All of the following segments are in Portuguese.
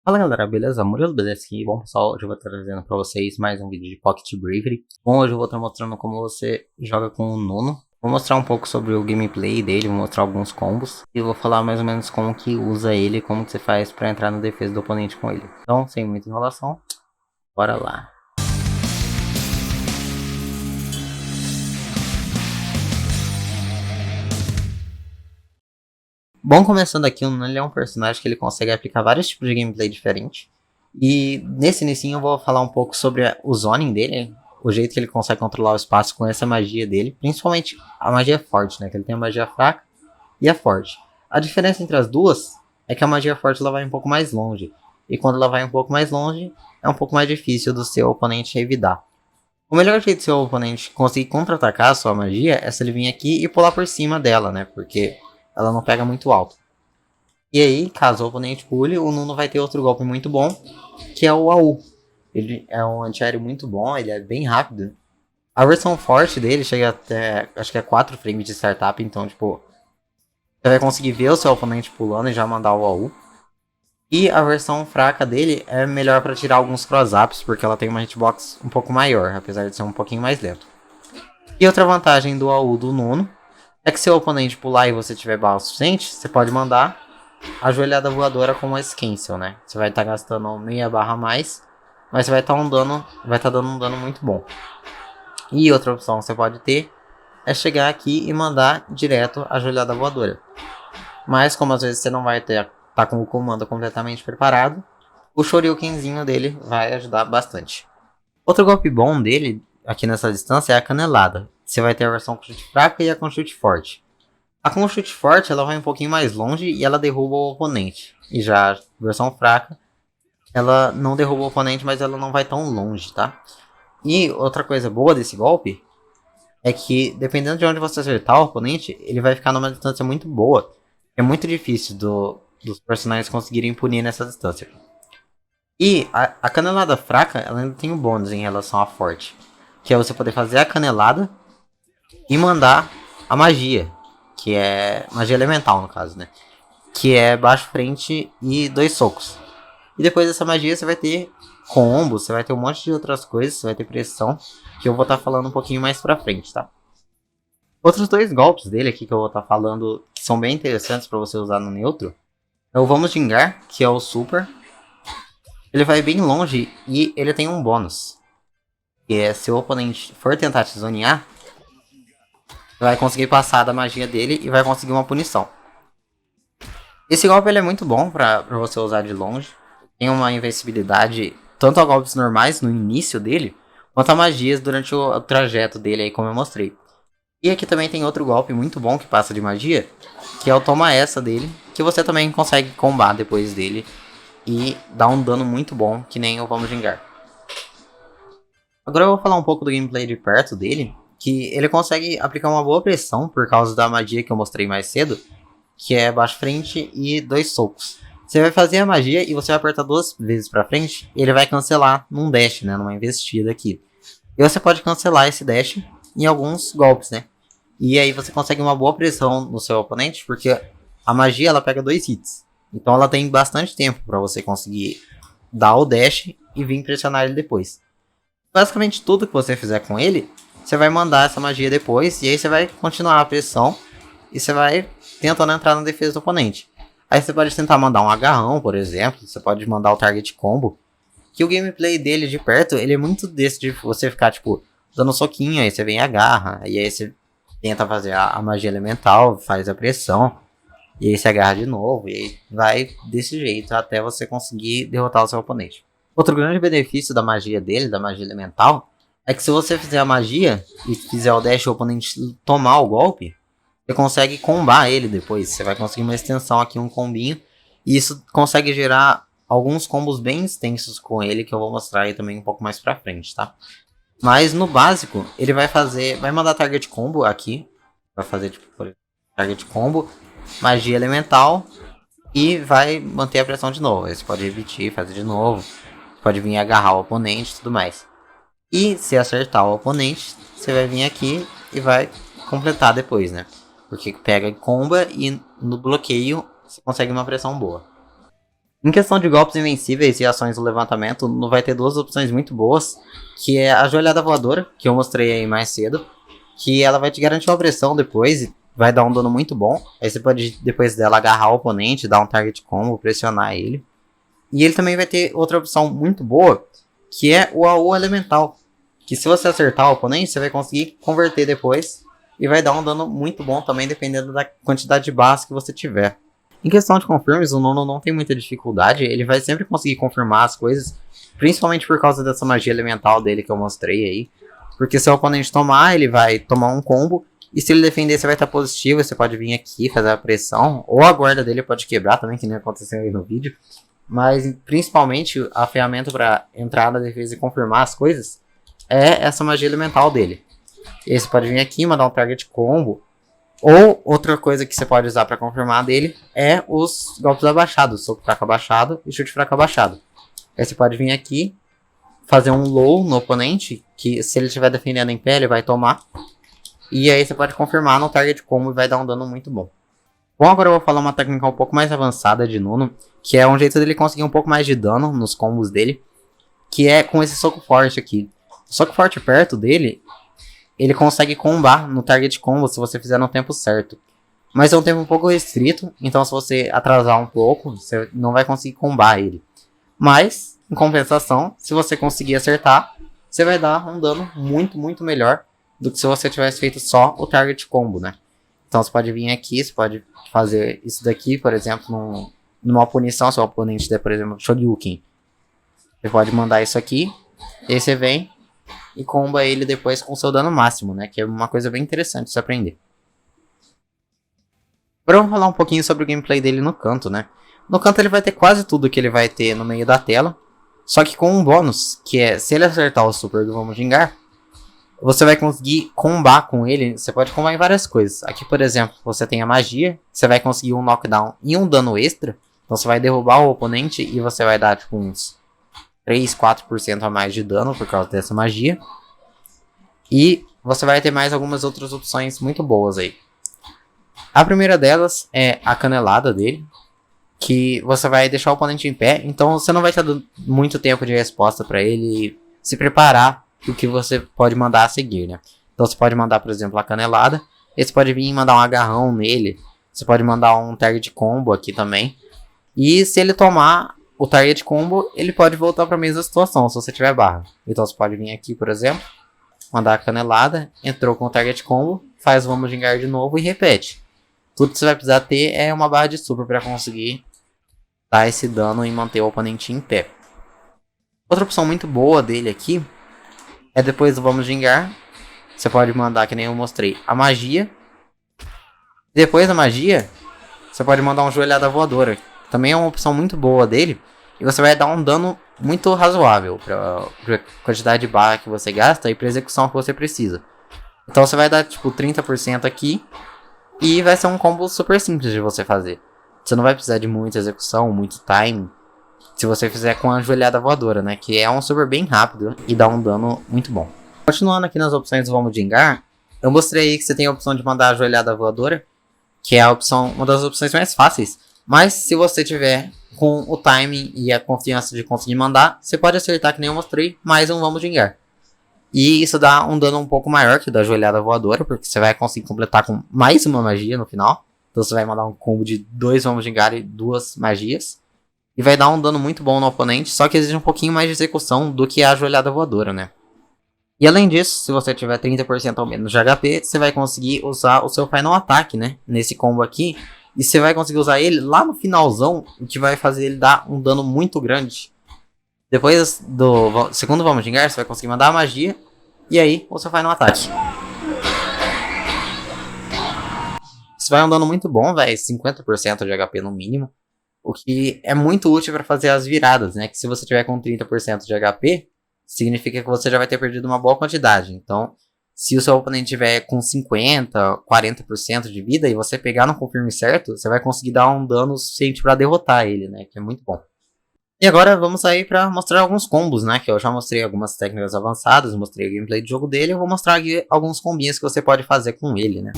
Fala galera, beleza? Murilo beleza aqui. Bom pessoal, hoje eu vou estar trazendo pra vocês mais um vídeo de Pocket Bravery. Bom, hoje eu vou estar mostrando como você joga com o Nuno. Vou mostrar um pouco sobre o gameplay dele, vou mostrar alguns combos. E vou falar mais ou menos como que usa ele, como que você faz pra entrar na defesa do oponente com ele. Então, sem muita enrolação, bora lá. Bom, começando aqui, o Nuno ele é um personagem que ele consegue aplicar vários tipos de gameplay diferentes. E nesse inicinho eu vou falar um pouco sobre o zoning dele, o jeito que ele consegue controlar o espaço com essa magia dele, principalmente a magia forte, né? Que ele tem a magia fraca e a forte. A diferença entre as duas é que a magia forte ela vai um pouco mais longe, e quando ela vai um pouco mais longe, é um pouco mais difícil do seu oponente evitar. O melhor jeito do seu oponente conseguir contra-atacar a sua magia é se ele vir aqui e pular por cima dela, né? Porque ela não pega muito alto. E aí, caso o oponente pule, o Nuno vai ter outro golpe muito bom, que é o AU. Ele é um antiaéreo muito bom, ele é bem rápido. A versão forte dele chega até, acho que é 4 frames de startup, então, tipo, você vai conseguir ver o seu oponente pulando e já mandar o AU. E a versão fraca dele é melhor para tirar alguns cross-ups, porque ela tem uma hitbox um pouco maior, apesar de ser um pouquinho mais lento. E outra vantagem do AU do Nuno é que se o oponente pular e você tiver bala suficiente, você pode mandar a joelhada voadora com uma cancel, né? Você vai estar gastando meia barra a mais, mas você vai estar dando um dano muito bom. E outra opção que você pode ter é chegar aqui e mandar direto a joelhada voadora. Mas como às vezes você não vai tá com o comando completamente preparado, o Shoryukenzinho dele vai ajudar bastante. Outro golpe bom dele aqui nessa distância é a canelada. Você vai ter a versão com chute fraca e a com chute forte. A com chute forte ela vai um pouquinho mais longe e ela derruba o oponente. E já a versão fraca, ela não derruba o oponente, mas ela não vai tão longe, tá? E outra coisa boa desse golpe é que, dependendo de onde você acertar o oponente, ele vai ficar numa distância muito boa. É muito difícil dos personagens conseguirem punir nessa distância. E a canelada fraca, ela ainda tem um bônus em relação à forte. Que é você poder fazer a canelada e mandar a magia. Que é magia elemental, no caso, né? Que é baixo frente e 2 socos. E depois dessa magia você vai ter combo, você vai ter um monte de outras coisas, você vai ter pressão, que eu vou estar falando um pouquinho mais pra frente, tá? Outros 2 golpes dele aqui que eu vou estar falando, que são bem interessantes para você usar no neutro, é o Vamos Gingar, que é o super. Ele vai bem longe e ele tem um bônus, que é se o oponente for tentar te zonear, você vai conseguir passar da magia dele e vai conseguir uma punição. Esse golpe ele é muito bom pra você usar de longe. Tem uma invencibilidade tanto a golpes normais no início dele, quanto a magias durante o trajeto dele aí, como eu mostrei. E aqui também tem outro golpe muito bom que passa de magia, que é o Toma Essa dele, que você também consegue combar depois dele e dá um dano muito bom, que nem o Vamos Gingar. Agora eu vou falar um pouco do gameplay de perto dele, que ele consegue aplicar uma boa pressão por causa da magia que eu mostrei mais cedo, que é baixo frente e 2 socos. Você vai fazer a magia e você vai apertar 2 vezes pra frente, e ele vai cancelar num dash, né, numa investida aqui. E você pode cancelar esse dash em alguns golpes, né? E aí você consegue uma boa pressão no seu oponente, porque a magia ela pega 2 hits. Então ela tem bastante tempo para você conseguir dar o dash e vir pressionar ele depois. Basicamente tudo que você fizer com ele, você vai mandar essa magia depois, e aí você vai continuar a pressão e você vai tentando entrar na defesa do oponente. Aí você pode tentar mandar um agarrão, por exemplo. Você pode mandar o target combo. Que o gameplay dele de perto, ele é muito desse de você ficar, tipo, dando um soquinho, aí você vem e agarra. E aí você tenta fazer a magia elemental, faz a pressão. E aí você agarra de novo. E aí vai desse jeito até você conseguir derrotar o seu oponente. Outro grande benefício da magia dele, da magia elemental, é que se você fizer a magia e fizer o dash e o oponente tomar o golpe, você consegue combar ele depois. Você vai conseguir uma extensão aqui, um combinho. E isso consegue gerar alguns combos bem extensos com ele, que eu vou mostrar aí também um pouco mais pra frente, tá? Mas no básico, ele vai mandar target combo aqui. Vai fazer tipo, por exemplo, target combo, magia elemental e vai manter a pressão de novo. Aí você pode repetir, fazer de novo. Pode vir agarrar o oponente e tudo mais. E se acertar o oponente, você vai vir aqui e vai completar depois, né? Porque pega comba e no bloqueio você consegue uma pressão boa. Em questão de golpes invencíveis e ações do levantamento, vai ter duas opções muito boas, que é a joelhada voadora, que eu mostrei aí mais cedo, que ela vai te garantir uma pressão depois e vai dar um dano muito bom. Aí você pode, depois dela, agarrar o oponente, dar um target combo, pressionar ele. E ele também vai ter outra opção muito boa, que é o AU elemental, que se você acertar o oponente, você vai conseguir converter depois e vai dar um dano muito bom também, dependendo da quantidade de barras que você tiver. Em questão de confirmes, o Nono não tem muita dificuldade, ele vai sempre conseguir confirmar as coisas, principalmente por causa dessa magia elemental dele que eu mostrei aí. Porque se o oponente tomar, ele vai tomar um combo, e se ele defender, você vai estar positivo, você pode vir aqui fazer a pressão, ou a guarda dele pode quebrar também, que nem aconteceu aí no vídeo. Mas principalmente a ferramenta para entrar na defesa e confirmar as coisas é essa magia elemental dele. E aí você pode vir aqui, mandar um target combo. Ou outra coisa que você pode usar para confirmar dele é os golpes abaixados, soco fraco abaixado e chute fraco abaixado. Aí você pode vir aqui, fazer um low no oponente, que se ele estiver defendendo em pé ele vai tomar. E aí você pode confirmar no target combo e vai dar um dano muito bom. Bom, agora eu vou falar uma técnica um pouco mais avançada de Nuno, que é um jeito dele conseguir um pouco mais de dano nos combos dele, que é com esse soco forte aqui. O soco forte perto dele, ele consegue combar no target combo se você fizer no tempo certo. Mas é um tempo um pouco restrito, então se você atrasar um pouco, você não vai conseguir combar ele. Mas, em compensação, se você conseguir acertar, você vai dar um dano muito melhor do que se você tivesse feito só o target combo, né? Então você pode vir aqui, você pode fazer isso daqui, por exemplo, numa punição, se o oponente der, por exemplo, Shoryuken. Você pode mandar isso aqui, e aí você vem e comba ele depois com seu dano máximo, né? Que é uma coisa bem interessante de se aprender. Agora vamos falar um pouquinho sobre o gameplay dele no canto, né? No canto ele vai ter quase tudo que ele vai ter no meio da tela, só que com um bônus, que é se ele acertar o super do Vamos Gingar, você vai conseguir combar com ele. Você pode combar em várias coisas. Aqui, por exemplo, você tem a magia, você vai conseguir um knockdown e um dano extra. Então você vai derrubar o oponente e você vai dar tipo uns 3, 4% a mais de dano por causa dessa magia. E você vai ter mais algumas outras opções muito boas aí. A primeira delas é a canelada dele, que você vai deixar o oponente em pé, então você não vai estar dando muito tempo de resposta para ele se preparar o que você pode mandar a seguir, né? Então você pode mandar, por exemplo, a canelada, e você pode vir e mandar um agarrão nele, você pode mandar um target combo aqui também. E se ele tomar o target combo, ele pode voltar para a mesma situação, se você tiver barra. Então você pode vir aqui, por exemplo, mandar a canelada, entrou com o target combo, faz o Vamos Gingar de novo e repete. Tudo que você vai precisar ter é uma barra de super para conseguir dar esse dano e manter o oponente em pé. Outra opção muito boa dele aqui é depois do Vamos Gingar, você pode mandar, que nem eu mostrei, a magia. Depois da magia, você pode mandar uma joelhada voadora. Também é uma opção muito boa dele. E você vai dar um dano muito razoável para a quantidade de barra que você gasta e para a execução que você precisa. Então você vai dar tipo 30% aqui. E vai ser um combo super simples de você fazer. Você não vai precisar de muita execução, muito time. Se você fizer com a joelhada voadora, né? Que é um super bem rápido e dá um dano muito bom. Continuando aqui nas opções do Vamos Gingar, eu mostrei aí que você tem a opção de mandar a joelhada voadora, que é a opção, uma das opções mais fáceis. Mas se você tiver com o timing e a confiança de conseguir mandar, você pode acertar, que nem eu mostrei, mais um Vamos Gingar. E isso dá um dano um pouco maior que o da joelhada voadora, porque você vai conseguir completar com mais uma magia no final. Então você vai mandar um combo de 2 Vamos Gingar e 2 magias. E vai dar um dano muito bom no oponente, só que exige um pouquinho mais de execução do que a joelhada voadora, né? E além disso, se você tiver 30% ou menos de HP, você vai conseguir usar o seu Final Attack, né? Nesse combo aqui. E você vai conseguir usar ele lá no finalzão, o que vai fazer ele dar um dano muito grande. Depois do segundo Vamos Gingar, você vai conseguir mandar a magia. E aí, o seu Final Attack. Isso vai um dano muito bom, velho. 50% de HP no mínimo. O que é muito útil para fazer as viradas, né? Que se você tiver com 30% de HP, significa que você já vai ter perdido uma boa quantidade. Então, se o seu oponente tiver com 50%, 40% de vida e você pegar no confirme certo, você vai conseguir dar um dano suficiente para derrotar ele, né? Que é muito bom. E agora vamos aí para mostrar alguns combos, né? Que eu já mostrei algumas técnicas avançadas, mostrei o gameplay de jogo dele. Eu vou mostrar aqui alguns combinhos que você pode fazer com ele, né?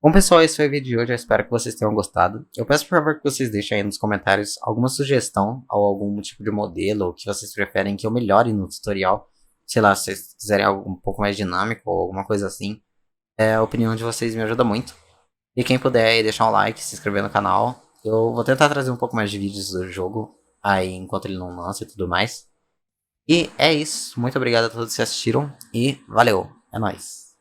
Bom pessoal, esse foi o vídeo de hoje, eu espero que vocês tenham gostado. Eu peço por favor que vocês deixem aí nos comentários alguma sugestão ou algum tipo de modelo ou que vocês preferem que eu melhore no tutorial. Sei lá, se vocês quiserem algo um pouco mais dinâmico ou alguma coisa assim. A opinião de vocês me ajuda muito. E quem puder aí deixar um like, se inscrever no canal. Eu vou tentar trazer um pouco mais de vídeos do jogo aí enquanto ele não lança e tudo mais. E é isso, muito obrigado a todos que assistiram e valeu, é nóis.